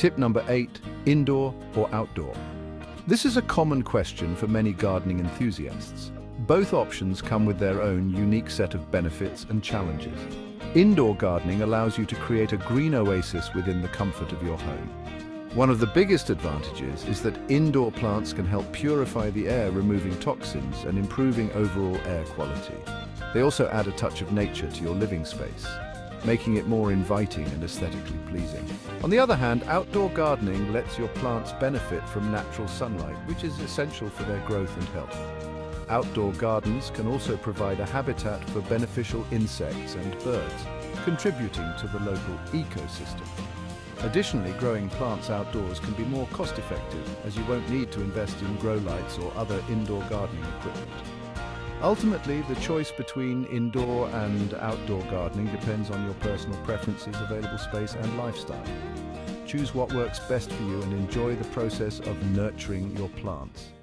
Tip number 8, indoor or outdoor? This is a common question for many gardening enthusiasts. Both options come with their own unique set of benefits and challenges. Indoor gardening allows you to create a green oasis within the comfort of your home. One of the biggest advantages is that indoor plants can help purify the air, removing toxins and improving overall air quality. They also add a touch of nature to your living space, making it more inviting and aesthetically pleasing. On the other hand, outdoor gardening lets your plants benefit from natural sunlight, which is essential for their growth and health. Outdoor gardens can also provide a habitat for beneficial insects and birds, contributing to the local ecosystem. Additionally, growing plants outdoors can be more cost-effective, as you won't need to invest in grow lights or other indoor gardening equipment. Ultimately, the choice between indoor and outdoor gardening depends on your personal preferences, available space, and lifestyle. Choose what works best for you and enjoy the process of nurturing your plants.